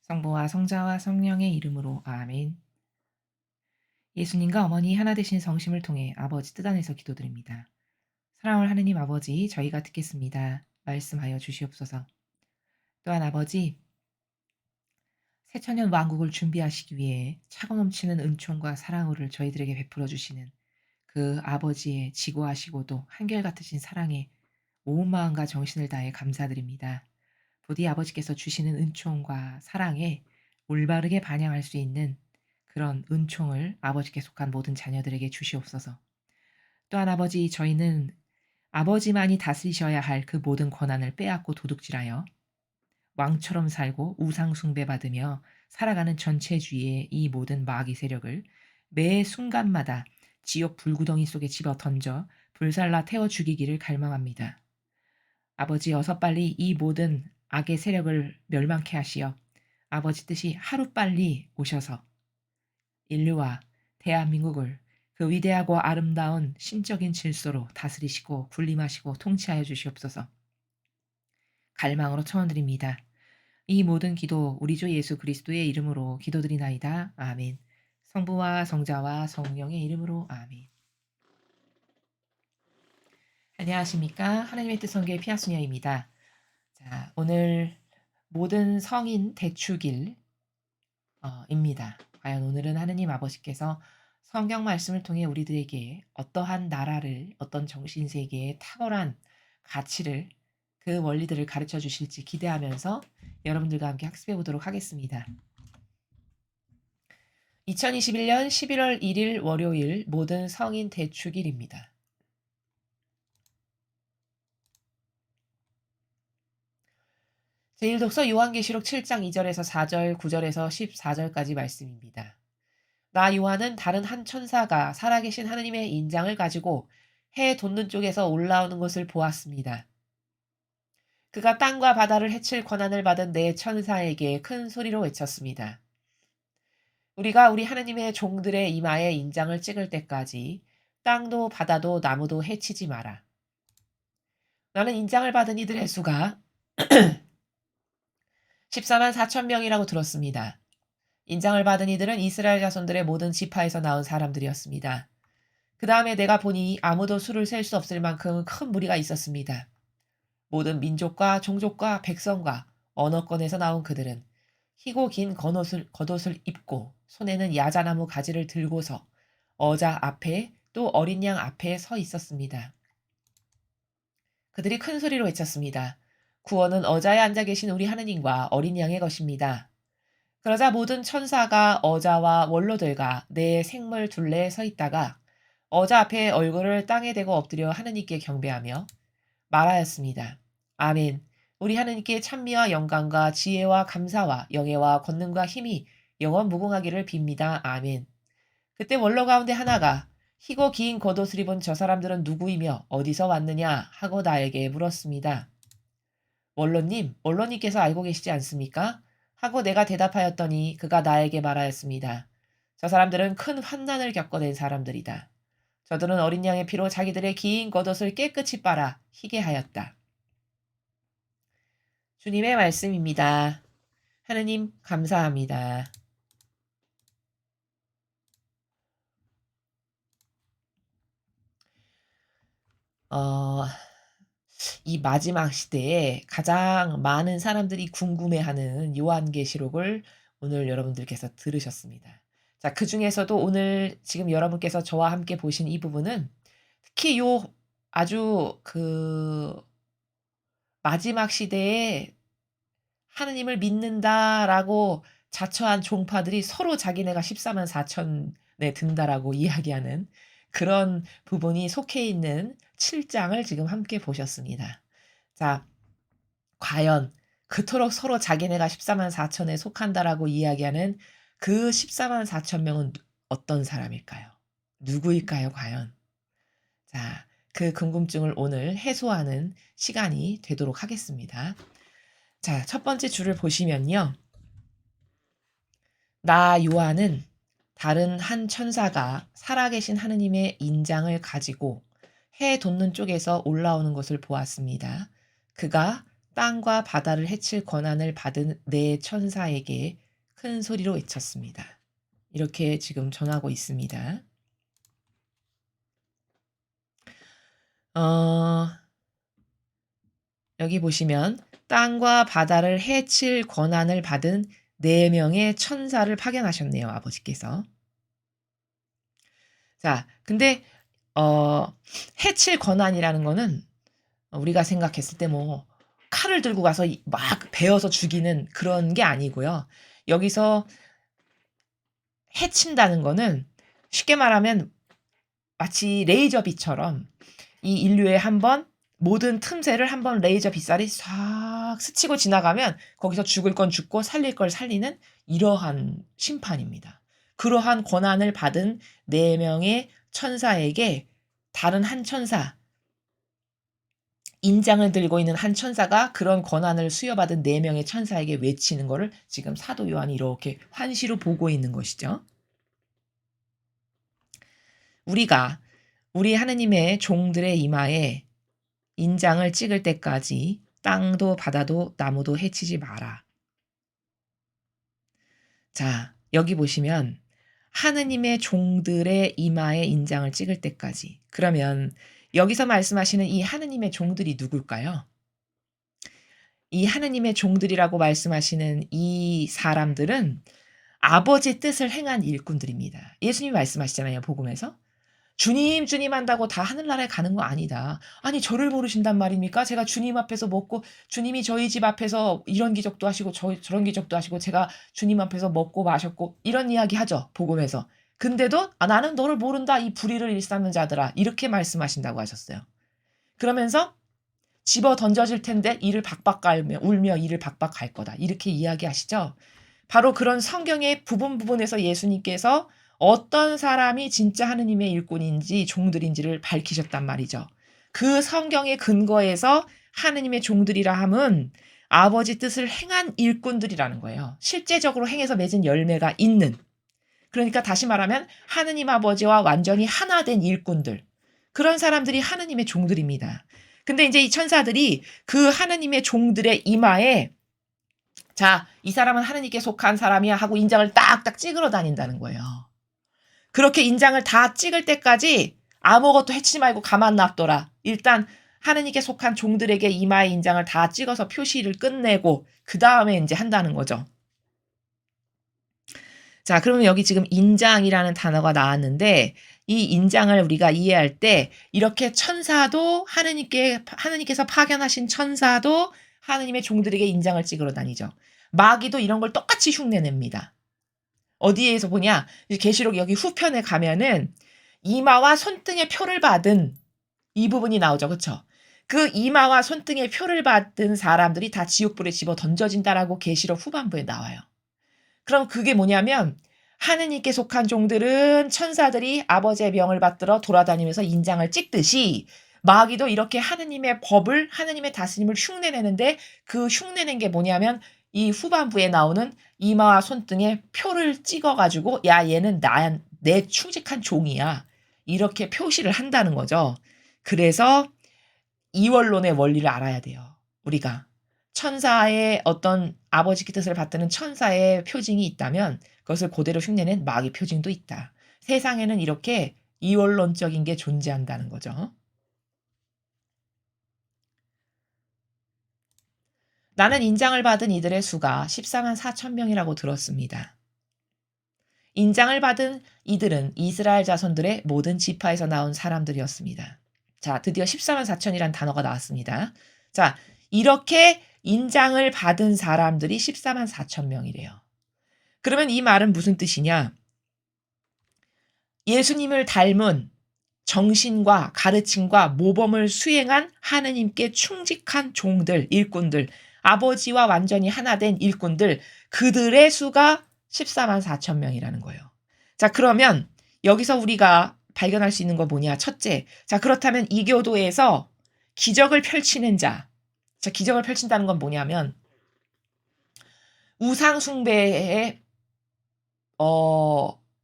성부와 성자와 성령의 이름으로 아멘. 예수님과 어머니 하나 되신 성심을 통해 아버지 뜻 안에서 기도드립니다. 사랑을 하느님 아버지, 저희가 듣겠습니다. 말씀하여 주시옵소서. 또한 아버지, 새천년 왕국을 준비하시기 위해 차고 넘치는 은총과 사랑을 저희들에게 베풀어 주시는 그 아버지의 지고하시고도 한결같으신 사랑에 온 마음과 정신을 다해 감사드립니다. 부디 아버지께서 주시는 은총과 사랑에 올바르게 반영할 수 있는 그런 은총을 아버지께 속한 모든 자녀들에게 주시옵소서. 또한 아버지, 저희는 아버지만이 다스리셔야 할 그 모든 권한을 빼앗고 도둑질하여 왕처럼 살고 우상 숭배받으며 살아가는 전체주의의 이 모든 마귀 세력을 매 순간마다 지옥 불구덩이 속에 집어 던져 불살라 태워 죽이기를 갈망합니다. 아버지, 어서 빨리 이 모든 악의 세력을 멸망케 하시어 아버지 뜻이 하루빨리 오셔서 인류와 대한민국을 그 위대하고 아름다운 신적인 질서로 다스리시고 군림하시고 통치하여 주시옵소서. 갈망으로 청원드립니다. 이 모든 기도 우리 주 예수 그리스도의 이름으로 기도드리나이다. 아멘. 성부와 성자와 성령의 이름으로 아멘. 안녕하십니까. 하나님의 뜻 성교의 피아소녀입니다. 자, 오늘 모든 성인 대축일 입니다. 과연 오늘은 하느님 아버지께서 성경 말씀을 통해 우리들에게 어떠한 나라를, 어떤 정신세계의 탁월한 가치를, 그 원리들을 가르쳐 주실지 기대하면서 여러분들과 함께 학습해 보도록 하겠습니다. 2021년 11월 1일 월요일 모든 성인 대축일입니다. 제1독서 요한계시록 7장 2절에서 4절, 9절에서 14절까지 말씀입니다. 나 요한은 다른 한 천사가 살아계신 하느님의 인장을 가지고 해 돋는 쪽에서 올라오는 것을 보았습니다. 그가 땅과 바다를 해칠 권한을 받은 네 천사에게 큰 소리로 외쳤습니다. 우리가 우리 하느님의 종들의 이마에 인장을 찍을 때까지 땅도 바다도 나무도 해치지 마라. 나는 인장을 받은 이들의 수가 14만 4천 명이라고 들었습니다. 인장을 받은 이들은 이스라엘 자손들의 모든 지파에서 나온 사람들이었습니다. 그 다음에 내가 보니 아무도 수를 셀 수 없을 만큼 큰 무리가 있었습니다. 모든 민족과 종족과 백성과 언어권에서 나온 그들은 희고 긴 겉옷을 입고 손에는 야자나무 가지를 들고서 어자 앞에 또 어린 양 앞에 서 있었습니다. 그들이 큰 소리로 외쳤습니다. 구원은 어자에 앉아 계신 우리 하느님과 어린 양의 것입니다. 그러자 모든 천사가 어자와 원로들과 네 생물 둘레에 서 있다가 어자 앞에 얼굴을 땅에 대고 엎드려 하느님께 경배하며 말하였습니다. 아멘. 우리 하느님께 찬미와 영광과 지혜와 감사와 영예와 권능과 힘이 영원 무궁하기를 빕니다. 아멘. 그때 원로 가운데 하나가 희고 긴 겉옷을 입은 저 사람들은 누구이며 어디서 왔느냐 하고 나에게 물었습니다. 원로님께서 알고 계시지 않습니까? 하고 내가 대답하였더니 그가 나에게 말하였습니다. 저 사람들은 큰 환난을 겪어낸 사람들이다. 저들은 어린 양의 피로 자기들의 긴 겉옷을 깨끗이 빨아 희게 하였다. 주님의 말씀입니다. 하느님 감사합니다. 이 마지막 시대에 가장 많은 사람들이 궁금해하는 요한계시록을 오늘 여러분들께서 들으셨습니다. 자, 그중에서도 오늘 지금 여러분께서 저와 함께 보신 이 부분은 특히 요 아주 마지막 시대에 하느님을 믿는다라고 자처한 종파들이 서로 자기네가 14만 4천에 든다라고 이야기하는 그런 부분이 속해 있는 7장을 지금 함께 보셨습니다. 자, 과연 그토록 서로 자기네가 14만 4천에 속한다라고 이야기하는 그 14만 4천 명은 어떤 사람일까요? 누구일까요, 과연? 자, 그 궁금증을 오늘 해소하는 시간이 되도록 하겠습니다. 자, 첫 번째 줄을 보시면요. 나 요한은 다른 한 천사가 살아계신 하느님의 인장을 가지고 해 돋는 쪽에서 올라오는 것을 보았습니다. 그가 땅과 바다를 해칠 권한을 받은 네 천사에게 큰 소리로 외쳤습니다. 이렇게 지금 전하고 있습니다. 어 여기 보시면 땅과 바다를 해칠 권한을 받은 4 명의 천사를 파견하셨네요, 아버지께서. 자, 근데 해칠 권한이라는 거는 우리가 생각했을 때 뭐 칼을 들고 가서 막 베어서 죽이는 그런 게 아니고요. 여기서 해친다는 거는 쉽게 말하면 마치 레이저 빛처럼 이 인류에 한번 모든 틈새를 한번 레이저 빛살이 싹 스치고 지나가면 거기서 죽을 건 죽고 살릴 걸 살리는 이러한 심판입니다. 그러한 권한을 받은 4 명의 천사에게 다른 한 천사, 인장을 들고 있는 한 천사가 그런 권한을 수여받은 4 명의 천사에게 외치는 거를 지금 사도 요한이 이렇게 환시로 보고 있는 것이죠. 우리가 우리 하느님의 종들의 이마에 인장을 찍을 때까지 땅도 바다도 나무도 해치지 마라. 자, 여기 보시면 하느님의 종들의 이마에 인장을 찍을 때까지. 그러면 여기서 말씀하시는 이 하느님의 종들이 누굴까요? 이 하느님의 종들이라고 말씀하시는 이 사람들은 아버지의 뜻을 행한 일꾼들입니다. 예수님이 말씀하시잖아요, 복음에서. 주님, 주님 한다고 다 하늘나라에 가는 거 아니다. 아니, 저를 모르신단 말입니까? 제가 주님 앞에서 먹고, 주님이 저희 집 앞에서 이런 기적도 하시고, 저런 기적도 하시고, 제가 주님 앞에서 먹고 마셨고, 이런 이야기 하죠, 복음에서. 근데도, 나는 너를 모른다, 이 불의를 일삼는 자들아. 이렇게 말씀하신다고 하셨어요. 그러면서, 집어 던져질 텐데, 이를 박박 갈며, 울며 이를 박박 갈 거다. 이렇게 이야기하시죠. 바로 그런 성경의 부분에서 예수님께서 어떤 사람이 진짜 하느님의 일꾼인지 종들인지를 밝히셨단 말이죠. 그 성경의 근거에서 하느님의 종들이라 함은 아버지 뜻을 행한 일꾼들이라는 거예요. 실제적으로 행해서 맺은 열매가 있는. 그러니까 다시 말하면 하느님 아버지와 완전히 하나 된 일꾼들. 그런 사람들이 하느님의 종들입니다. 근데 이제 이 천사들이 그 하느님의 종들의 이마에 자, 이 사람은 하느님께 속한 사람이야 하고 인장을 딱딱 찍으러 다닌다는 거예요. 그렇게 인장을 다 찍을 때까지 아무것도 해치지 말고 가만 놔둬라. 일단 하느님께 속한 종들에게 이마에 인장을 다 찍어서 표시를 끝내고 그 다음에 이제 한다는 거죠. 자, 그러면 여기 지금 인장이라는 단어가 나왔는데 이 인장을 우리가 이해할 때 이렇게 천사도 하느님께서 파견하신 천사도 하느님의 종들에게 인장을 찍으러 다니죠. 마귀도 이런 걸 똑같이 흉내냅니다. 어디에서 보냐? 계시록 여기 후편에 가면은 이마와 손등에 표를 받은 이 부분이 나오죠. 그쵸? 그 이마와 손등에 표를 받은 사람들이 다 지옥불에 집어 던져진다라고 계시록 후반부에 나와요. 그럼 그게 뭐냐면 하느님께 속한 종들은 천사들이 아버지의 명을 받들어 돌아다니면서 인장을 찍듯이 마귀도 이렇게 하느님의 법을 하느님의 다스림을 흉내내는데 그 흉내낸 게 뭐냐면 이 후반부에 나오는 이마와 손등에 표를 찍어가지고 야 얘는 내 충직한 종이야 이렇게 표시를 한다는 거죠. 그래서 이원론의 원리를 알아야 돼요. 우리가 천사의 어떤 아버지께 뜻을 받드는 천사의 표징이 있다면 그것을 그대로 흉내낸 마귀 표징도 있다. 세상에는 이렇게 이원론적인 게 존재한다는 거죠. 나는 인장을 받은 이들의 수가 14만 4천 명이라고 들었습니다. 인장을 받은 이들은 이스라엘 자손들의 모든 지파에서 나온 사람들이었습니다. 자, 드디어 14만 4천이란 단어가 나왔습니다. 자, 이렇게 인장을 받은 사람들이 14만 4천 명이래요. 그러면 이 말은 무슨 뜻이냐? 예수님을 닮은 정신과 가르침과 모범을 수행한 하느님께 충직한 종들, 일꾼들, 아버지와 완전히 하나 된 일꾼들, 그들의 수가 14만 4천 명이라는 거예요. 자, 그러면 여기서 우리가 발견할 수 있는 거 뭐냐? 첫째, 자, 그렇다면 이 교도에서 기적을 펼치는 자, 자, 기적을 펼친다는 건 뭐냐면 우상 숭배의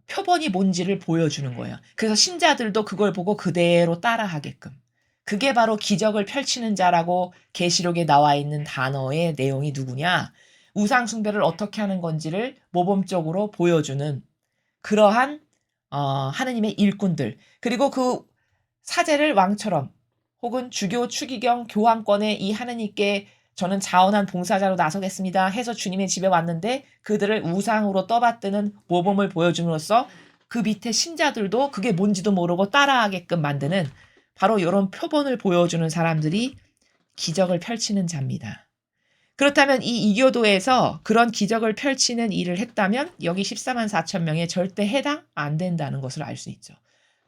표본이 뭔지를 보여주는 거예요. 그래서 신자들도 그걸 보고 그대로 따라하게끔. 그게 바로 기적을 펼치는 자라고 계시록에 나와 있는 단어의 내용이 누구냐? 우상 숭배를 어떻게 하는 건지를 모범적으로 보여주는 그러한 하느님의 일꾼들, 그리고 그 사제를 왕처럼 혹은 주교, 추기경, 교황권에 이 하느님께 저는 자원한 봉사자로 나서겠습니다 해서 주님의 집에 왔는데 그들을 우상으로 떠받드는 모범을 보여줌으로써 그 밑에 신자들도 그게 뭔지도 모르고 따라하게끔 만드는 바로 이런 표본을 보여주는 사람들이 기적을 펼치는 자입니다. 그렇다면 이 이교도에서 그런 기적을 펼치는 일을 했다면 여기 14만 4천 명에 절대 해당 안 된다는 것을 알 수 있죠.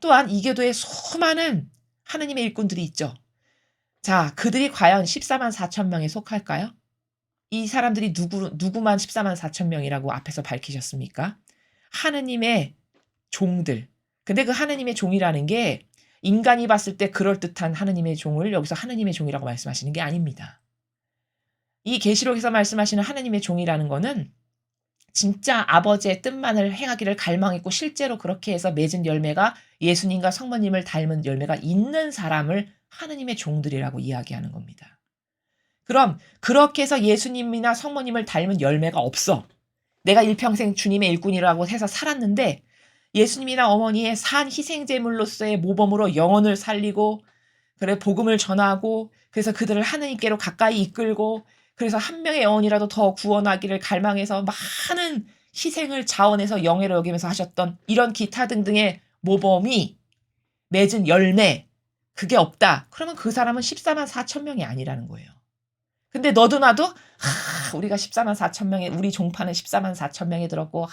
또한 이교도에 수많은 하느님의 일꾼들이 있죠. 자, 그들이 과연 14만 4천 명에 속할까요? 이 사람들이 누구만 14만 4천 명이라고 앞에서 밝히셨습니까? 하느님의 종들. 근데 그 하느님의 종이라는 게 인간이 봤을 때 그럴듯한 하느님의 종을 여기서 하느님의 종이라고 말씀하시는 게 아닙니다. 이 계시록에서 말씀하시는 하느님의 종이라는 거는 진짜 아버지의 뜻만을 행하기를 갈망했고 실제로 그렇게 해서 맺은 열매가 예수님과 성모님을 닮은 열매가 있는 사람을 하느님의 종들이라고 이야기하는 겁니다. 그럼 그렇게 해서 예수님이나 성모님을 닮은 열매가 없어. 내가 일평생 주님의 일꾼이라고 해서 살았는데 예수님이나 어머니의 산 희생제물로서의 모범으로 영혼을 살리고 그래 복음을 전하고 그래서 그들을 하느님께로 가까이 이끌고 그래서 한 명의 영혼이라도 더 구원하기를 갈망해서 많은 희생을 자원해서 영예로 여기면서 하셨던 이런 기타 등등의 모범이 맺은 열매 그게 없다. 그러면 그 사람은 14만 4천 명이 아니라는 거예요. 근데 너도 나도 우리가 14만 4천 명에 우리 종파는 14만 4천 명이 들었고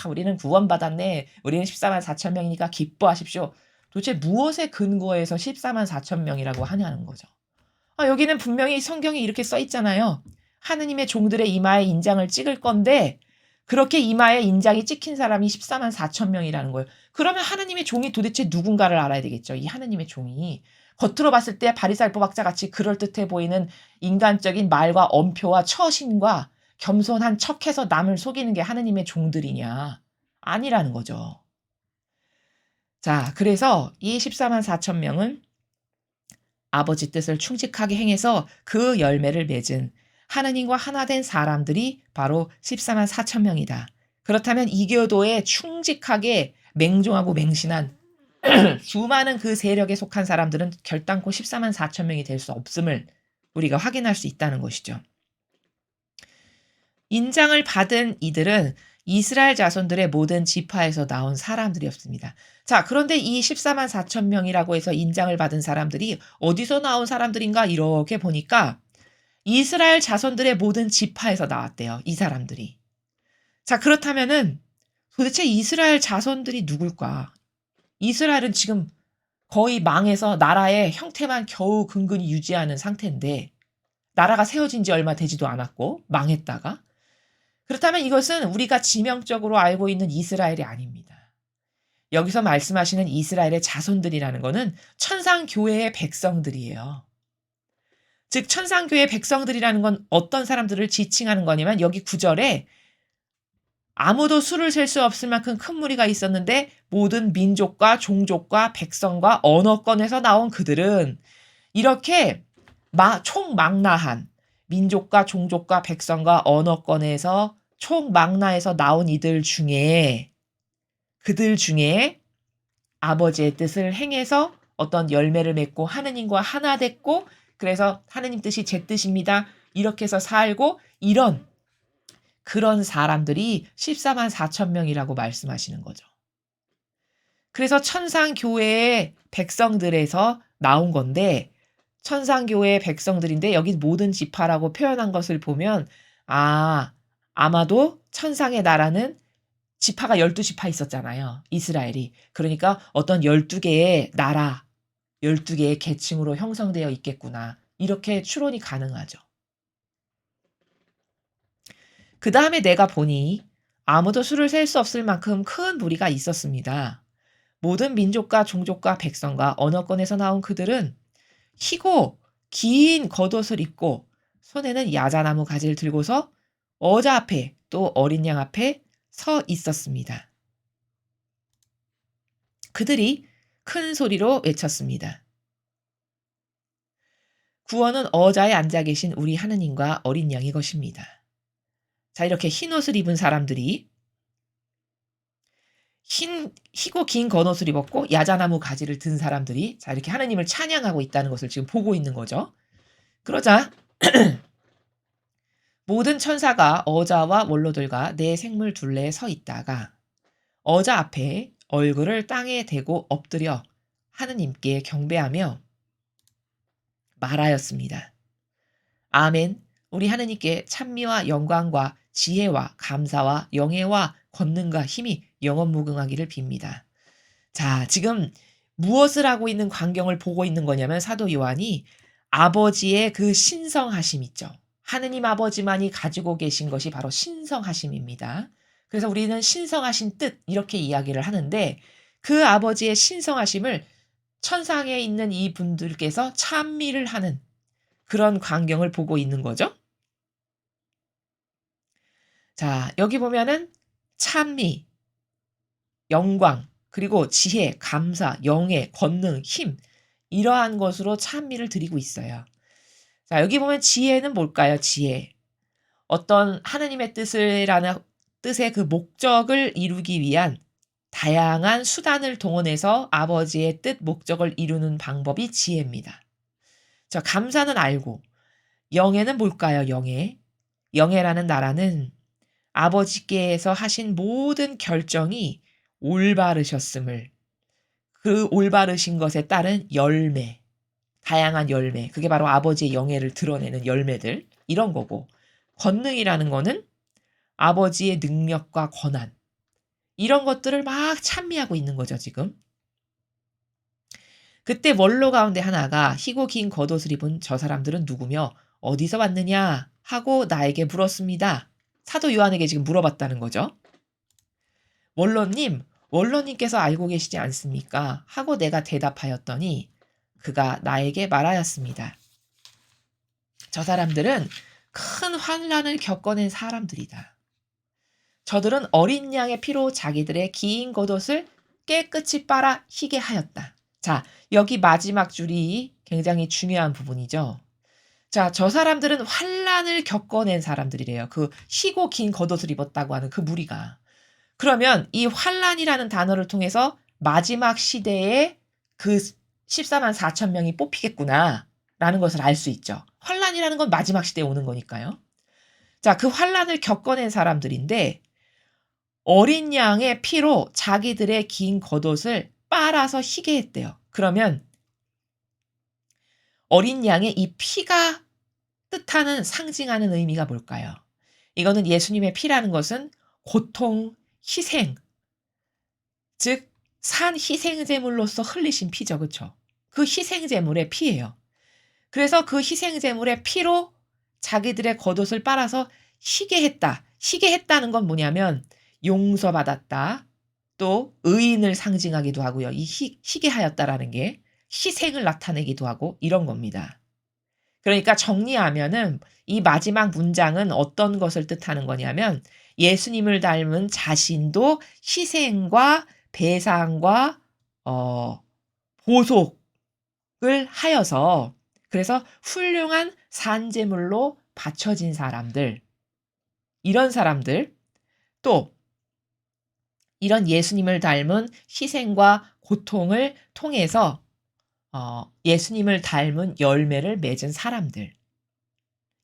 우리는 구원받았네. 우리는 14만 4천 명이니까 기뻐하십시오. 도대체 무엇에 근거해서 14만 4천 명이라고 하냐는 거죠. 여기는 분명히 성경에 이렇게 써 있잖아요. 하느님의 종들의 이마에 인장을 찍을 건데 그렇게 이마에 인장이 찍힌 사람이 14만 4천 명이라는 거예요. 그러면 하느님의 종이 도대체 누군가를 알아야 되겠죠. 이 하느님의 종이. 겉으로 봤을 때 바리새인 포박자 같이 그럴듯해 보이는 인간적인 말과 엄표와 처신과 겸손한 척해서 남을 속이는 게 하느님의 종들이냐. 아니라는 거죠. 자, 그래서 이 14만 4천 명은 아버지 뜻을 충직하게 행해서 그 열매를 맺은 하느님과 하나 된 사람들이 바로 14만 4천 명이다. 그렇다면 이교도에 충직하게 맹종하고 맹신한 수많은 그 세력에 속한 사람들은 결단코 14만 4천 명이 될 수 없음을 우리가 확인할 수 있다는 것이죠. 인장을 받은 이들은 이스라엘 자손들의 모든 지파에서 나온 사람들이었습니다. 자, 그런데 이 14만 4천 명이라고 해서 인장을 받은 사람들이 어디서 나온 사람들인가 이렇게 보니까 이스라엘 자손들의 모든 지파에서 나왔대요. 이 사람들이. 자, 그렇다면은 도대체 이스라엘 자손들이 누굴까? 이스라엘은 지금 거의 망해서 나라의 형태만 겨우 근근히 유지하는 상태인데 나라가 세워진 지 얼마 되지도 않았고 망했다가 그렇다면 이것은 우리가 지명적으로 알고 있는 이스라엘이 아닙니다. 여기서 말씀하시는 이스라엘의 자손들이라는 것은 천상교회의 백성들이에요. 즉 천상교회의 백성들이라는 건 어떤 사람들을 지칭하는 거냐면 여기 9절에 아무도 수를 셀 수 없을 만큼 큰 무리가 있었는데 모든 민족과 종족과 백성과 언어권에서 나온 그들은 이렇게 총망라한 민족과 종족과 백성과 언어권에서 총망라해서 나온 이들 중에 그들 중에 아버지의 뜻을 행해서 어떤 열매를 맺고 하느님과 하나 됐고 그래서 하느님 뜻이 제 뜻입니다. 이렇게 해서 살고 이런 그런 사람들이 14만 4천 명이라고 말씀하시는 거죠. 그래서 천상교회의 백성들에서 나온 건데 천상교회의 백성들인데 여기 모든 지파라고 표현한 것을 보면 아마도 천상의 나라는 지파가 12지파 있었잖아요. 이스라엘이. 그러니까 어떤 12개의 나라, 12개의 계층으로 형성되어 있겠구나. 이렇게 추론이 가능하죠. 그 다음에 내가 보니 아무도 수를 셀 수 없을 만큼 큰 무리가 있었습니다. 모든 민족과 종족과 백성과 언어권에서 나온 그들은 희고 긴 겉옷을 입고 손에는 야자나무 가지를 들고서 어자 앞에 또 어린 양 앞에 서 있었습니다. 그들이 큰 소리로 외쳤습니다. 구원은 어자에 앉아 계신 우리 하느님과 어린 양의 것입니다. 자, 이렇게 흰옷을 입은 사람들이 희고 긴 겉옷을 입었고 야자나무 가지를 든 사람들이 자, 이렇게 하느님을 찬양하고 있다는 것을 지금 보고 있는 거죠. 그러자 모든 천사가 어자와 원로들과 네 생물 둘레에 서 있다가 어자 앞에 얼굴을 땅에 대고 엎드려 하느님께 경배하며 말하였습니다. 아멘. 우리 하느님께 찬미와 영광과 지혜와 감사와 영예와 권능과 힘이 영원무궁하기를 빕니다. 자, 지금 무엇을 하고 있는 광경을 보고 있는 거냐면 사도 요한이 아버지의 그 신성하심 있죠. 하느님 아버지만이 가지고 계신 것이 바로 신성하심입니다. 그래서 우리는 신성하신 뜻 이렇게 이야기를 하는데 그 아버지의 신성하심을 천상에 있는 이 분들께서 찬미를 하는 그런 광경을 보고 있는 거죠. 자, 여기 보면은 찬미, 영광, 그리고 지혜, 감사, 영예, 권능, 힘 이러한 것으로 찬미를 드리고 있어요. 자, 여기 보면 지혜는 뭘까요? 지혜. 어떤 하느님의 뜻의 그 목적을 이루기 위한 다양한 수단을 동원해서 아버지의 뜻, 목적을 이루는 방법이 지혜입니다. 자, 감사는 알고 영예는 뭘까요? 영예. 영예라는 나라는 아버지께서 하신 모든 결정이 올바르셨음을 그 올바르신 것에 따른 열매, 다양한 열매, 그게 바로 아버지의 영예를 드러내는 열매들 이런 거고 권능이라는 거는 아버지의 능력과 권한 이런 것들을 막 찬미하고 있는 거죠 지금. 그때 원로 가운데 하나가 희고 긴 겉옷을 입은 저 사람들은 누구며 어디서 왔느냐 하고 나에게 물었습니다. 사도 요한에게 지금 물어봤다는 거죠. 원로님께서 알고 계시지 않습니까? 하고 내가 대답하였더니 그가 나에게 말하였습니다. 저 사람들은 큰 환난을 겪어낸 사람들이다. 저들은 어린 양의 피로 자기들의 긴 겉옷을 깨끗이 빨아 희게 하였다. 자, 여기 마지막 줄이 굉장히 중요한 부분이죠. 자, 저 사람들은 환난을 겪어낸 사람들이래요. 그 희고 긴 겉옷을 입었다고 하는 그 무리가. 그러면 이 환난이라는 단어를 통해서 마지막 시대에 그 14만 4천 명이 뽑히겠구나라는 것을 알 수 있죠. 환난이라는 건 마지막 시대에 오는 거니까요. 자, 그 환난을 겪어낸 사람들인데 어린 양의 피로 자기들의 긴 겉옷을 빨아서 희게 했대요. 그러면 어린 양의 이 피가 뜻하는 상징하는 의미가 뭘까요? 이거는 예수님의 피라는 것은 고통, 희생, 즉 산 희생제물로서 흘리신 피죠. 그렇죠? 그 희생제물의 피예요. 그래서 그 희생제물의 피로 자기들의 겉옷을 빨아서 희게 했다. 희게 했다는 건 뭐냐면 용서받았다. 또 의인을 상징하기도 하고요. 이 희게 하였다라는 게 희생을 나타내기도 하고 이런 겁니다. 그러니까 정리하면은 이 마지막 문장은 어떤 것을 뜻하는 거냐면 예수님을 닮은 자신도 희생과 배상과 보속을 하여서 그래서 훌륭한 산제물로 바쳐진 사람들 이런 사람들 또 이런 예수님을 닮은 희생과 고통을 통해서 예수님을 닮은 열매를 맺은 사람들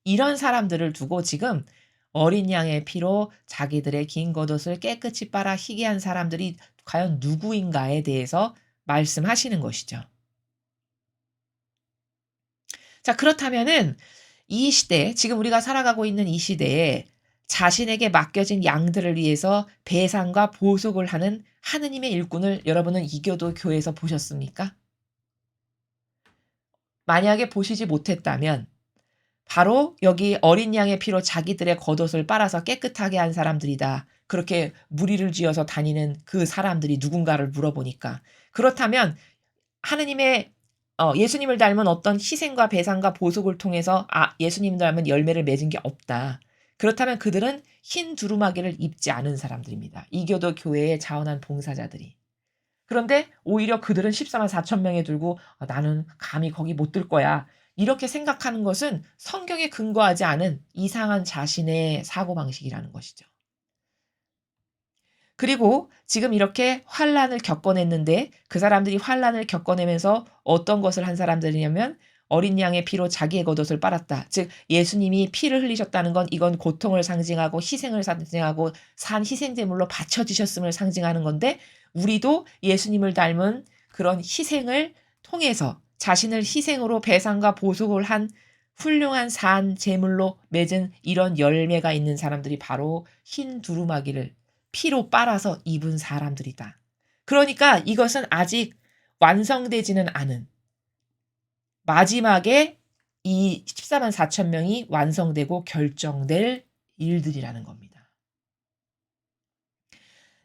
이런 사람들을 두고 지금 어린 양의 피로 자기들의 긴 겉옷을 깨끗이 빨아 희게 한 사람들이 과연 누구인가에 대해서 말씀하시는 것이죠. 자, 그렇다면은 이 시대, 지금 우리가 살아가고 있는 이 시대에 자신에게 맡겨진 양들을 위해서 배상과 보속을 하는 하느님의 일꾼을 여러분은 이교도 교회에서 보셨습니까? 만약에 보시지 못했다면 바로 여기 어린 양의 피로 자기들의 겉옷을 빨아서 깨끗하게 한 사람들이다. 그렇게 무리를 지어서 다니는 그 사람들이 누군가를 물어보니까 그렇다면 하느님의 예수님을 닮은 어떤 희생과 배상과 보속을 통해서 예수님을 닮은 열매를 맺은 게 없다. 그렇다면 그들은 흰 두루마기를 입지 않은 사람들입니다. 이교도 교회에 자원한 봉사자들이. 그런데 오히려 그들은 14만 4천 명에 들고 나는 감히 거기 못 들 거야. 이렇게 생각하는 것은 성경에 근거하지 않은 이상한 자신의 사고방식이라는 것이죠. 그리고 지금 이렇게 환난을 겪어냈는데 그 사람들이 환난을 겪어내면서 어떤 것을 한 사람들이냐면 어린 양의 피로 자기의 겉옷을 빨았다. 즉 예수님이 피를 흘리셨다는 건 이건 고통을 상징하고 희생을 상징하고 산 희생제물로 바쳐지셨음을 상징하는 건데 우리도 예수님을 닮은 그런 희생을 통해서 자신을 희생으로 배상과 보속을 한 훌륭한 산 제물로 맺은 이런 열매가 있는 사람들이 바로 흰 두루마기를 피로 빨아서 입은 사람들이다. 그러니까 이것은 아직 완성되지는 않은 마지막에 이 14만 4천 명이 완성되고 결정될 일들이라는 겁니다.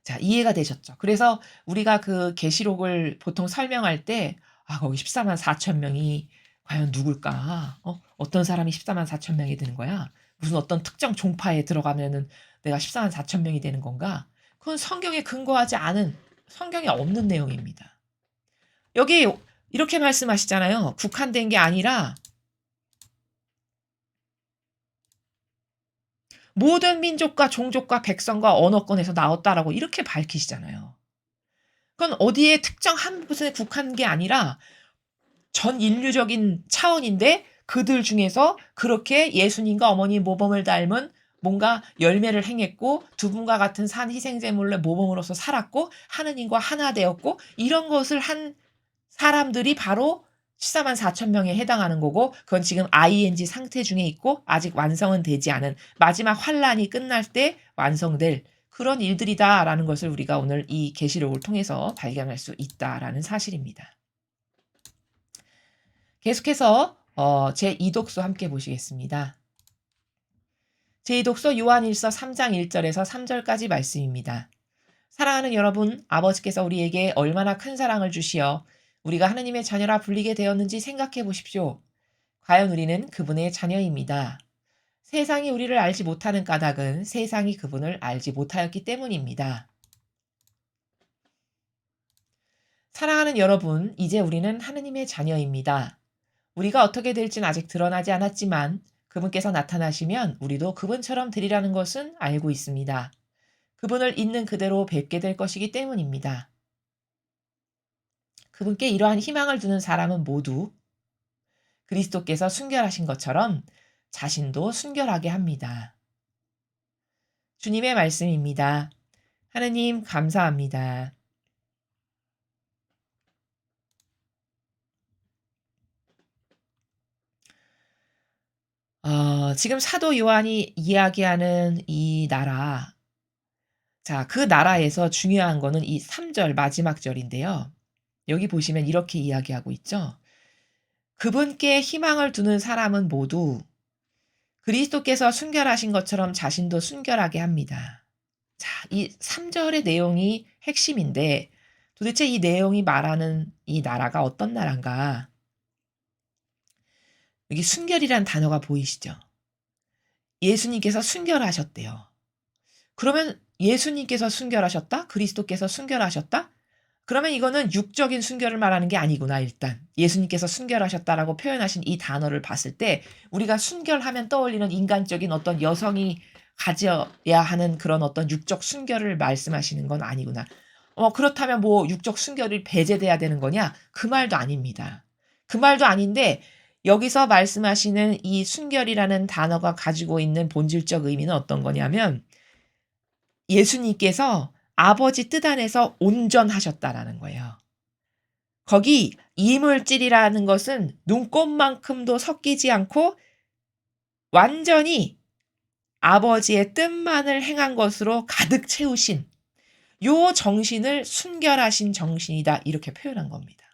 자, 이해가 되셨죠? 그래서 우리가 그 계시록을 보통 설명할 때 거기 14만 4천 명이 과연 누굴까? 어떤 사람이 14만 4천 명이 되는 거야? 무슨 어떤 특정 종파에 들어가면은 내가 14만 4천 명이 되는 건가? 그건 성경에 근거하지 않은 성경에 없는 내용입니다. 여기 이렇게 말씀하시잖아요. 국한된 게 아니라 모든 민족과 종족과 백성과 언어권에서 나왔다라고 이렇게 밝히시잖아요. 그건 어디에 특정 한 곳에 국한된 게 아니라 전 인류적인 차원인데 그들 중에서 그렇게 예수님과 어머니 모범을 닮은 뭔가 열매를 행했고 두 분과 같은 산 희생제물의 모범으로서 살았고 하느님과 하나 되었고 이런 것을 한 사람들이 바로 14만 4천 명에 해당하는 거고 그건 지금 ing 상태 중에 있고 아직 완성은 되지 않은 마지막 환란이 끝날 때 완성될 그런 일들이다라는 것을 우리가 오늘 이 계시록을 통해서 발견할 수 있다라는 사실입니다. 계속해서 제2독서 함께 보시겠습니다. 제2독서 요한일서 3장 1절에서 3절까지 말씀입니다. 사랑하는 여러분, 아버지께서 우리에게 얼마나 큰 사랑을 주시어 우리가 하느님의 자녀라 불리게 되었는지 생각해 보십시오. 과연 우리는 그분의 자녀입니다. 세상이 우리를 알지 못하는 까닭은 세상이 그분을 알지 못하였기 때문입니다. 사랑하는 여러분, 이제 우리는 하느님의 자녀입니다. 우리가 어떻게 될지는 아직 드러나지 않았지만 그분께서 나타나시면 우리도 그분처럼 되리라는 것은 알고 있습니다. 그분을 있는 그대로 뵙게 될 것이기 때문입니다. 그분께 이러한 희망을 두는 사람은 모두 그리스도께서 순결하신 것처럼 자신도 순결하게 합니다. 주님의 말씀입니다. 하느님 감사합니다. 지금 사도 요한이 이야기하는 이 나라, 자, 그 나라에서 중요한 거는 이 3절 마지막 절인데요. 여기 보시면 이렇게 이야기하고 있죠. 그분께 희망을 두는 사람은 모두 그리스도께서 순결하신 것처럼 자신도 순결하게 합니다. 자, 이 3절의 내용이 핵심인데 도대체 이 내용이 말하는 이 나라가 어떤 나라인가? 여기 순결이란 단어가 보이시죠? 예수님께서 순결하셨대요. 그러면 예수님께서 순결하셨다? 그리스도께서 순결하셨다? 그러면 이거는 육적인 순결을 말하는 게 아니구나 일단. 예수님께서 순결하셨다라고 표현하신 이 단어를 봤을 때 우리가 순결하면 떠올리는 인간적인 어떤 여성이 가져야 하는 그런 어떤 육적 순결을 말씀하시는 건 아니구나. 그렇다면 뭐 육적 순결이 배제돼야 되는 거냐? 그 말도 아닙니다. 그 말도 아닌데 여기서 말씀하시는 이 순결이라는 단어가 가지고 있는 본질적 의미는 어떤 거냐면 예수님께서 아버지 뜻 안에서 온전하셨다라는 거예요. 거기 이물질이라는 것은 눈곱만큼도 섞이지 않고 완전히 아버지의 뜻만을 행한 것으로 가득 채우신 요 정신을 순결하신 정신이다 이렇게 표현한 겁니다.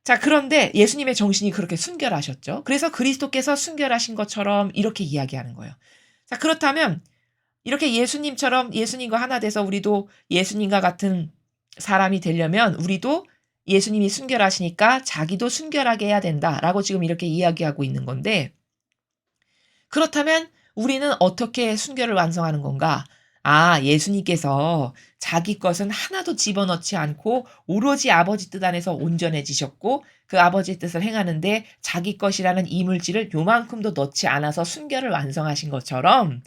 자, 그런데 예수님의 정신이 그렇게 순결하셨죠. 그래서 그리스도께서 순결하신 것처럼 이렇게 이야기하는 거예요. 자, 그렇다면 이렇게 예수님처럼 예수님과 하나 돼서 우리도 예수님과 같은 사람이 되려면 우리도 예수님이 순결하시니까 자기도 순결하게 해야 된다라고 지금 이렇게 이야기하고 있는 건데 그렇다면 우리는 어떻게 순결을 완성하는 건가? 예수님께서 자기 것은 하나도 집어넣지 않고 오로지 아버지 뜻 안에서 온전해지셨고 그 아버지 뜻을 행하는데 자기 것이라는 이물질을 요만큼도 넣지 않아서 순결을 완성하신 것처럼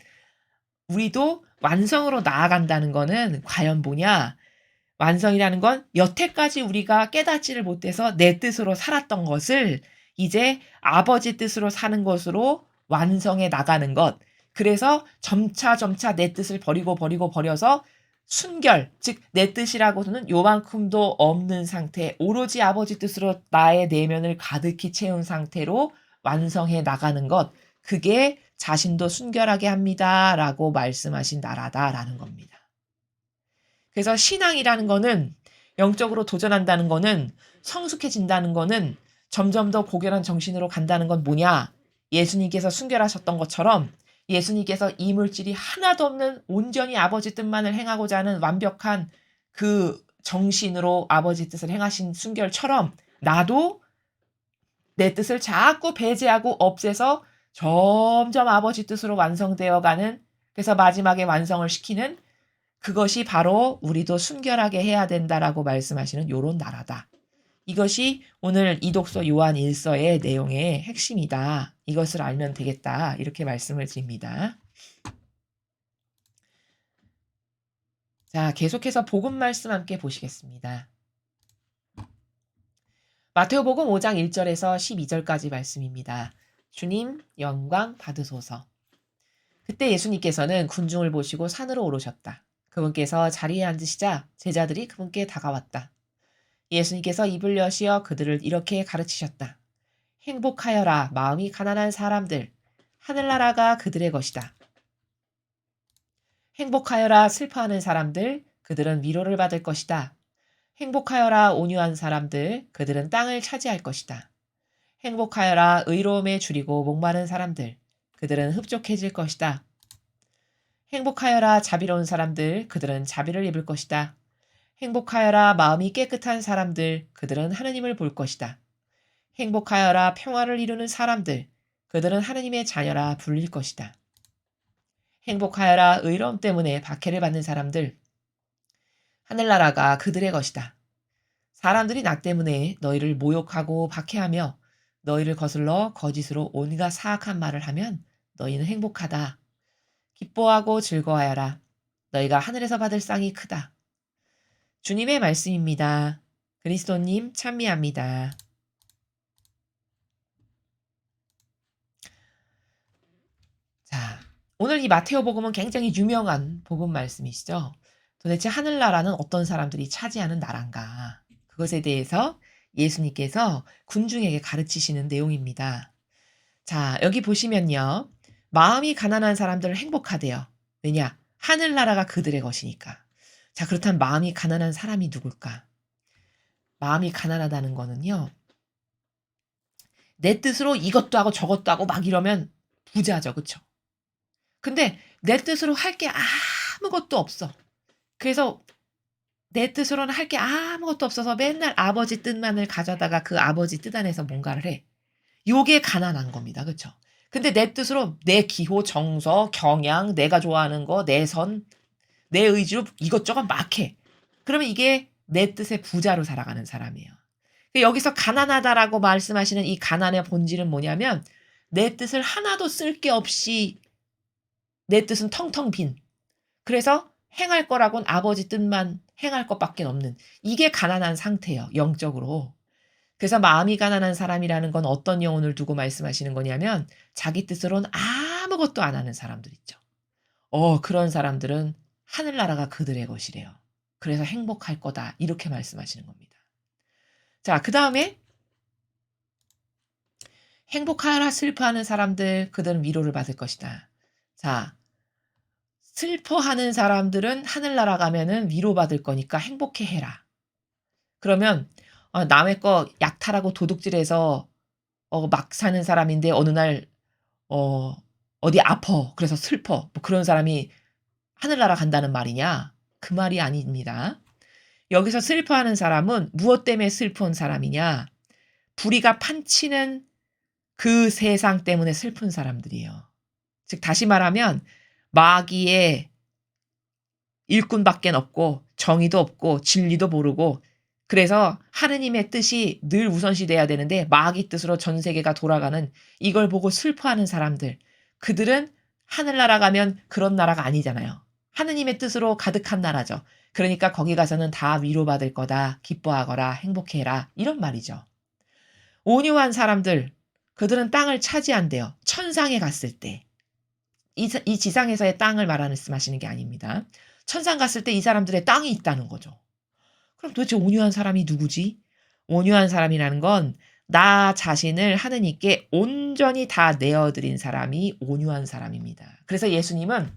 우리도 완성으로 나아간다는 거는 과연 뭐냐? 완성이라는 건 여태까지 우리가 깨닫지를 못해서 내 뜻으로 살았던 것을 이제 아버지 뜻으로 사는 것으로 완성해 나가는 것. 그래서 점차 내 뜻을 버려서 순결, 즉 내 뜻이라고는 요만큼도 없는 상태, 오로지 아버지 뜻으로 나의 내면을 가득히 채운 상태로 완성해 나가는 것. 그게 자신도 순결하게 합니다라고 말씀하신 나라다라는 겁니다. 그래서 신앙이라는 거는 영적으로 도전한다는 거는 성숙해진다는 거는 점점 더 고결한 정신으로 간다는 건 뭐냐? 예수님께서 순결하셨던 것처럼 예수님께서 이물질이 하나도 없는 온전히 아버지 뜻만을 행하고자 하는 완벽한 그 정신으로 아버지 뜻을 행하신 순결처럼 나도 내 뜻을 자꾸 배제하고 없애서 점점 아버지 뜻으로 완성되어 가는, 그래서 마지막에 완성을 시키는, 그것이 바로 우리도 순결하게 해야 된다라고 말씀하시는 요런 나라다. 이것이 오늘 이독서 요한 1서의 내용의 핵심이다. 이것을 알면 되겠다. 이렇게 말씀을 드립니다. 자, 계속해서 복음 말씀 함께 보시겠습니다. 마태오복음 5장 1절에서 12절까지 말씀입니다. 주님 영광 받으소서. 그때 예수님께서는 군중을 보시고 산으로 오르셨다. 그분께서 자리에 앉으시자 제자들이 그분께 다가왔다. 예수님께서 입을 여시어 그들을 이렇게 가르치셨다. 행복하여라 마음이 가난한 사람들, 하늘나라가 그들의 것이다. 행복하여라 슬퍼하는 사람들, 그들은 위로를 받을 것이다. 행복하여라 온유한 사람들, 그들은 땅을 차지할 것이다. 행복하여라 의로움에 줄이고 목마른 사람들, 그들은 흡족해질 것이다. 행복하여라 자비로운 사람들, 그들은 자비를 입을 것이다. 행복하여라 마음이 깨끗한 사람들, 그들은 하느님을 볼 것이다. 행복하여라 평화를 이루는 사람들, 그들은 하느님의 자녀라 불릴 것이다. 행복하여라 의로움 때문에 박해를 받는 사람들, 하늘나라가 그들의 것이다. 사람들이 나 때문에 너희를 모욕하고 박해하며 너희를 거슬러 거짓으로 온갖 사악한 말을 하면 너희는 행복하다. 기뻐하고 즐거워하여라. 너희가 하늘에서 받을 쌍이 크다. 주님의 말씀입니다. 그리스도님 찬미합니다. 자, 오늘 이 마테오 복음은 굉장히 유명한 복음 말씀이시죠. 도대체 하늘나라는 어떤 사람들이 차지하는 나라인가? 그것에 대해서 예수님께서 군중에게 가르치시는 내용입니다. 자, 여기 보시면요. 마음이 가난한 사람들은 행복하대요. 왜냐? 하늘나라가 그들의 것이니까. 자, 그렇다면 마음이 가난한 사람이 누굴까? 마음이 가난하다는 거는요. 내 뜻으로 이것도 하고 저것도 하고 막 이러면 부자죠. 그쵸? 근데 내 뜻으로 할 게 아무것도 없어. 그래서 내 뜻으로는 할 게 아무것도 없어서 맨날 아버지 뜻만을 가져다가 그 아버지 뜻 안에서 뭔가를 해. 요게 가난한 겁니다. 그쵸? 근데 내 뜻으로 내 기호, 정서, 경향, 내가 좋아하는 거, 내 선, 내 의지로 이것저것 막 해. 그러면 이게 내 뜻의 부자로 살아가는 사람이에요. 여기서 가난하다라고 말씀하시는 이 가난의 본질은 뭐냐면 내 뜻을 하나도 쓸 게 없이 내 뜻은 텅텅 빈. 그래서 행할 거라고는 아버지 뜻만 행할 것밖에 없는, 이게 가난한 상태예요. 영적으로. 그래서 마음이 가난한 사람이라는 건 어떤 영혼을 두고 말씀하시는 거냐면 자기 뜻으로는 아무것도 안 하는 사람들 있죠. 그런 사람들은 하늘나라가 그들의 것이래요. 그래서 행복할 거다. 이렇게 말씀하시는 겁니다. 자, 그 다음에 행복하라 슬퍼하는 사람들, 그들은 위로를 받을 것이다. 자, 슬퍼하는 사람들은 하늘나라 가면은 위로받을 거니까 행복해해라. 그러면 남의 거 약탈하고 도둑질해서 막 사는 사람인데 어느 날 어 어디 아파. 그래서 슬퍼. 뭐 그런 사람이 하늘나라 간다는 말이냐? 그 말이 아닙니다. 여기서 슬퍼하는 사람은 무엇 때문에 슬픈 사람이냐? 불의가 판치는 그 세상 때문에 슬픈 사람들이에요. 즉 다시 말하면 마귀의 일꾼밖에 없고 정의도 없고 진리도 모르고 그래서 하느님의 뜻이 늘 우선시돼야 되는데 마귀 뜻으로 전 세계가 돌아가는 이걸 보고 슬퍼하는 사람들. 그들은 하늘나라 가면 그런 나라가 아니잖아요. 하느님의 뜻으로 가득한 나라죠. 그러니까 거기 가서는 다 위로받을 거다. 기뻐하거라. 행복해라. 이런 말이죠. 온유한 사람들, 그들은 땅을 차지한대요. 천상에 갔을 때. 이 지상에서의 땅을 말씀하시는 게 아닙니다. 천상 갔을 때 이 사람들의 땅이 있다는 거죠. 그럼 도대체 온유한 사람이 누구지? 온유한 사람이라는 건 나 자신을 하느님께 온전히 다 내어드린 사람이 온유한 사람입니다. 그래서 예수님은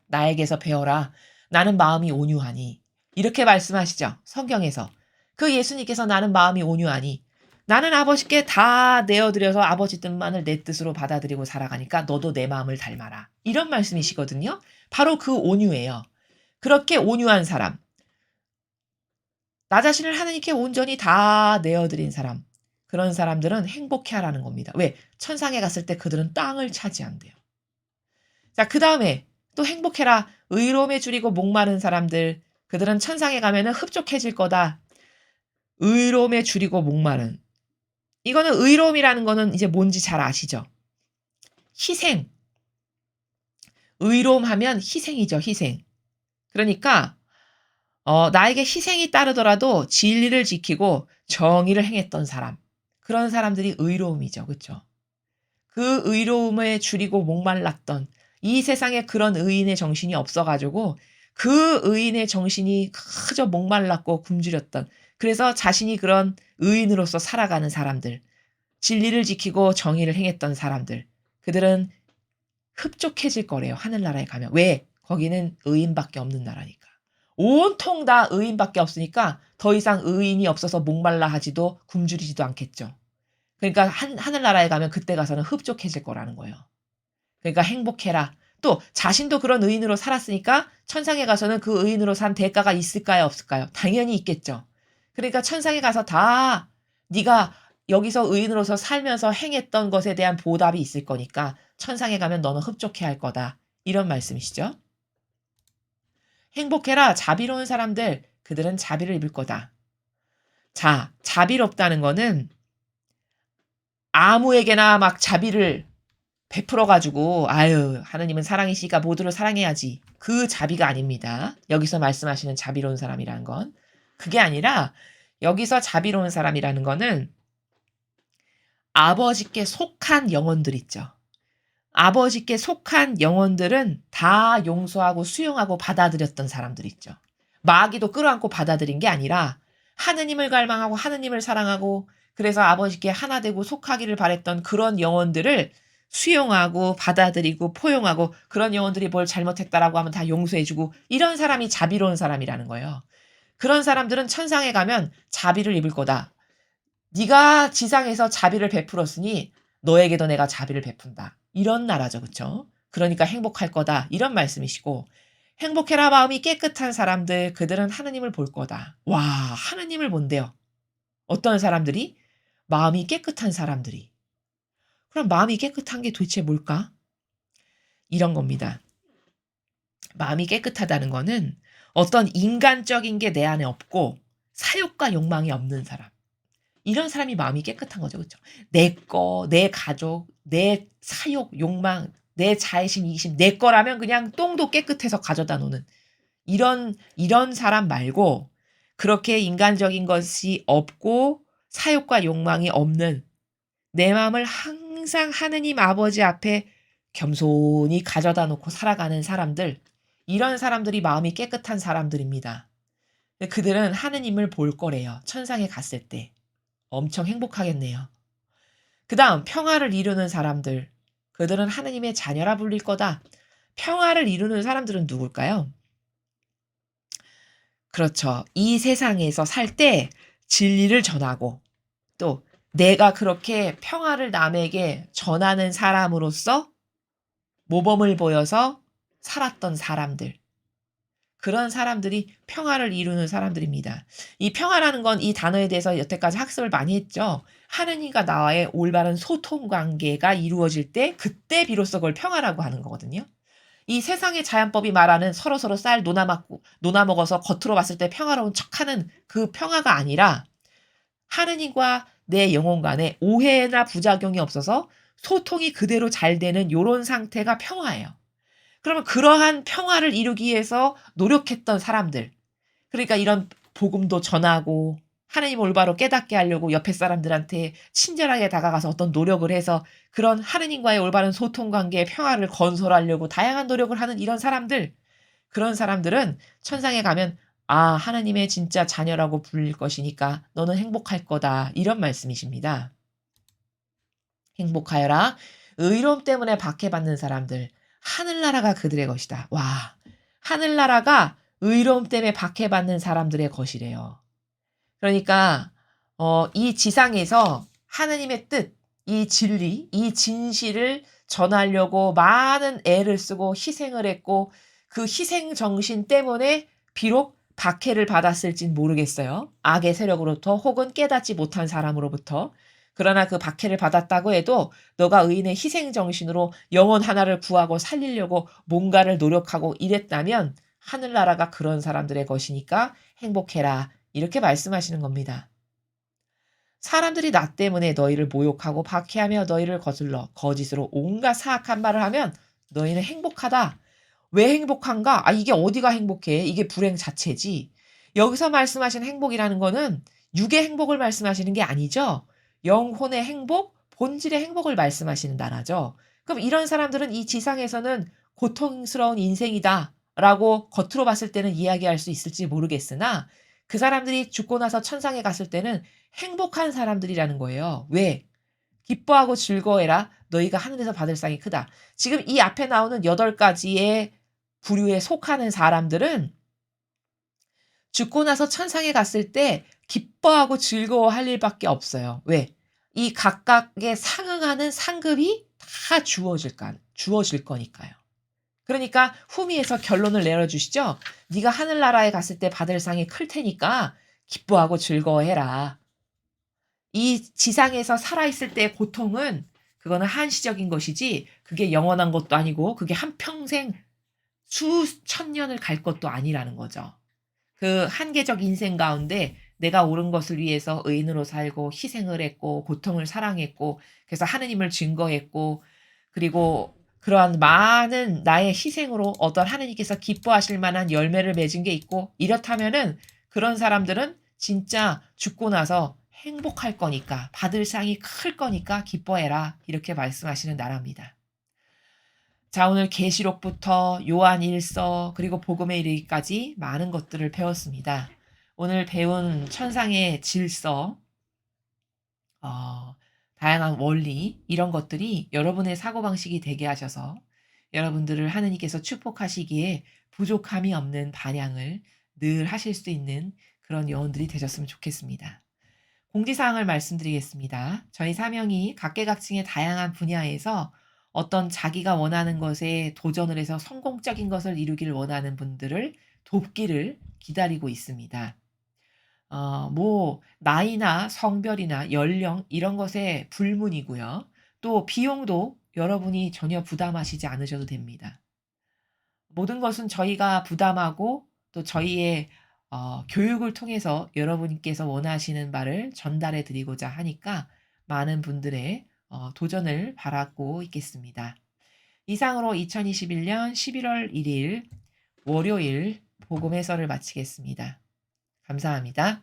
나에게서 배워라. 나는 마음이 온유하니. 이렇게 말씀하시죠. 성경에서. 그 예수님께서 나는 마음이 온유하니. 나는 아버지께 다 내어드려서 아버지 뜻만을 내 뜻으로 받아들이고 살아가니까 너도 내 마음을 닮아라. 이런 말씀이시거든요. 바로 그 온유예요. 그렇게 온유한 사람. 나 자신을 하느님께 온전히 다 내어드린 사람. 그런 사람들은 행복해하라는 겁니다. 왜? 천상에 갔을 때 그들은 땅을 차지한대요. 자, 그 다음에 또 행복해라. 의로움에 줄이고 목마른 사람들. 그들은 천상에 가면은 흡족해질 거다. 의로움에 줄이고 목마른. 이거는 의로움이라는 거는 이제 뭔지 잘 아시죠? 희생. 의로움 하면 희생이죠, 희생. 그러니까 나에게 희생이 따르더라도 진리를 지키고 정의를 행했던 사람. 그런 사람들이 의로움이죠. 그렇죠? 그 의로움에 줄이고 목말랐던 이 세상에 그런 의인의 정신이 없어가지고 그 의인의 정신이 그저 목말랐고 굶주렸던 그래서 자신이 그런 의인으로서 살아가는 사람들 진리를 지키고 정의를 행했던 사람들 그들은 흡족해질 거래요. 하늘나라에 가면. 왜? 거기는 의인밖에 없는 나라니까. 온통 다 의인밖에 없으니까 더 이상 의인이 없어서 목말라 하지도 굶주리지도 않겠죠. 그러니까 하늘나라에 가면 그때 가서는 흡족해질 거라는 거예요. 그러니까 행복해라. 또 자신도 그런 의인으로 살았으니까 천상에 가서는 그 의인으로 산 대가가 있을까요? 없을까요? 당연히 있겠죠. 그러니까 천상에 가서 다 네가 여기서 의인으로서 살면서 행했던 것에 대한 보답이 있을 거니까 천상에 가면 너는 흡족해야 할 거다. 이런 말씀이시죠. 행복해라. 자비로운 사람들. 그들은 자비를 입을 거다. 자, 자비롭다는 거는 아무에게나 막 자비를 베풀어가지고 아유 하느님은 사랑이시니까 모두를 사랑해야지. 그 자비가 아닙니다. 여기서 말씀하시는 자비로운 사람이라는 건. 그게 아니라 여기서 자비로운 사람이라는 거는 아버지께 속한 영혼들 있죠. 아버지께 속한 영혼들은 다 용서하고 수용하고 받아들였던 사람들 있죠. 마귀도 끌어안고 받아들인 게 아니라 하느님을 갈망하고 하느님을 사랑하고 그래서 아버지께 하나 되고 속하기를 바랬던 그런 영혼들을 수용하고 받아들이고 포용하고 그런 영혼들이 뭘 잘못했다라고 하면 다 용서해주고 이런 사람이 자비로운 사람이라는 거예요. 그런 사람들은 천상에 가면 자비를 입을 거다. 네가 지상에서 자비를 베풀었으니 너에게도 내가 자비를 베푼다. 이런 나라죠. 그렇죠? 그러니까 행복할 거다. 이런 말씀이시고 행복해라 마음이 깨끗한 사람들 그들은 하느님을 볼 거다. 와 하느님을 본대요. 어떤 사람들이? 마음이 깨끗한 사람들이. 그럼 마음이 깨끗한 게 도대체 뭘까? 이런 겁니다. 마음이 깨끗하다는 거는 어떤 인간적인 게 내 안에 없고 사욕과 욕망이 없는 사람. 이런 사람이 마음이 깨끗한 거죠. 그렇죠? 내 거, 내 가족, 내 사욕, 욕망, 내 자애심, 이기심, 내 거라면 그냥 똥도 깨끗해서 가져다 놓는 이런 사람 말고 그렇게 인간적인 것이 없고 사욕과 욕망이 없는 내 마음을 항상 하느님 아버지 앞에 겸손히 가져다 놓고 살아가는 사람들 이런 사람들이 마음이 깨끗한 사람들입니다. 그들은 하느님을 볼 거래요. 천상에 갔을 때. 엄청 행복하겠네요. 그 다음 평화를 이루는 사람들. 그들은 하느님의 자녀라 불릴 거다. 평화를 이루는 사람들은 누굴까요? 그렇죠. 이 세상에서 살 때 진리를 전하고 또 내가 그렇게 평화를 남에게 전하는 사람으로서 모범을 보여서 살았던 사람들. 그런 사람들이 평화를 이루는 사람들입니다. 이 평화라는 건 이 단어에 대해서 여태까지 학습을 많이 했죠. 하느님과 나와의 올바른 소통 관계가 이루어질 때 그때 비로소 그걸 평화라고 하는 거거든요. 이 세상의 자연법이 말하는 서로서로 쌀 노나 먹어서 겉으로 봤을 때 평화로운 척하는 그 평화가 아니라 하느님과 내 영혼 간에 오해나 부작용이 없어서 소통이 그대로 잘 되는 요런 상태가 평화예요. 그러면 그러한 평화를 이루기 위해서 노력했던 사람들, 그러니까 이런 복음도 전하고 하나님을 올바로 깨닫게 하려고 옆에 사람들한테 친절하게 다가가서 어떤 노력을 해서 그런 하느님과의 올바른 소통 관계의 평화를 건설하려고 다양한 노력을 하는 이런 사람들, 그런 사람들은 천상에 가면 "아 하나님의 진짜 자녀라고 불릴 것이니까 너는 행복할 거다." 이런 말씀이십니다. "행복하여라. 의로움 때문에 박해받는 사람들 하늘나라가 그들의 것이다." 와. 하늘나라가 의로움 때문에 박해받는 사람들의 것이래요. 그러니까 이 지상에서 하느님의 뜻, 이 진리, 이 진실을 전하려고 많은 애를 쓰고 희생을 했고 그 희생 정신 때문에 비록 박해를 받았을진 모르겠어요. 악의 세력으로부터 혹은 깨닫지 못한 사람으로부터. 그러나 그 박해를 받았다고 해도 너가 의인의 희생 정신으로 영혼 하나를 구하고 살리려고 뭔가를 노력하고 이랬다면 하늘나라가 그런 사람들의 것이니까 행복해라. 이렇게 말씀하시는 겁니다. 사람들이 나 때문에 너희를 모욕하고 박해하며 너희를 거슬러 거짓으로 온갖 사악한 말을 하면 너희는 행복하다. 왜 행복한가? 아, 이게 어디가 행복해? 이게 불행 자체지. 여기서 말씀하신 행복이라는 거는 육의 행복을 말씀하시는 게 아니죠. 영혼의 행복, 본질의 행복을 말씀하시는 나라죠. 그럼 이런 사람들은 이 지상에서는 고통스러운 인생이다 라고 겉으로 봤을 때는 이야기할 수 있을지 모르겠으나 그 사람들이 죽고 나서 천상에 갔을 때는 행복한 사람들이라는 거예요. 왜? 기뻐하고 즐거워해라. 너희가 하늘에서 받을 상이 크다. 지금 이 앞에 나오는 8가지의 부류에 속하는 사람들은 죽고 나서 천상에 갔을 때 기뻐하고 즐거워할 일밖에 없어요. 왜? 이 각각에 상응하는 상급이 다 주어질 거니까요. 그러니까 후미에서 결론을 내려주시죠. 네가 하늘나라에 갔을 때 받을 상이 클 테니까 기뻐하고 즐거워해라. 이 지상에서 살아있을 때의 고통은 그거는 한시적인 것이지 그게 영원한 것도 아니고 그게 한평생 수천 년을 갈 것도 아니라는 거죠. 그 한계적 인생 가운데 내가 옳은 것을 위해서 의인으로 살고 희생을 했고 고통을 사랑했고 그래서 하느님을 증거했고 그리고 그러한 많은 나의 희생으로 어떤 하느님께서 기뻐하실 만한 열매를 맺은 게 있고 이렇다면은 그런 사람들은 진짜 죽고 나서 행복할 거니까 받을 상이 클 거니까 기뻐해라 이렇게 말씀하시는 나라입니다. 자, 오늘 계시록부터 요한일서 그리고 복음에 이르기까지 많은 것들을 배웠습니다. 오늘 배운 천상의 질서, 어, 다양한 원리 이런 것들이 여러분의 사고방식이 되게 하셔서 여러분들을 하느님께서 축복하시기에 부족함이 없는 반향을 늘 하실 수 있는 그런 영혼들이 되셨으면 좋겠습니다. 공지사항을 말씀드리겠습니다. 저희 사명이 각계각층의 다양한 분야에서 어떤 자기가 원하는 것에 도전을 해서 성공적인 것을 이루기를 원하는 분들을 돕기를 기다리고 있습니다. 뭐 나이나 성별이나 연령 이런 것에 불문이고요. 또 비용도 여러분이 전혀 부담하시지 않으셔도 됩니다. 모든 것은 저희가 부담하고 또 저희의 교육을 통해서 여러분께서 원하시는 바를 전달해 드리고자 하니까 많은 분들의 도전을 바라고 있겠습니다. 이상으로 2021년 11월 1일 월요일 복음 해설을 마치겠습니다. 감사합니다.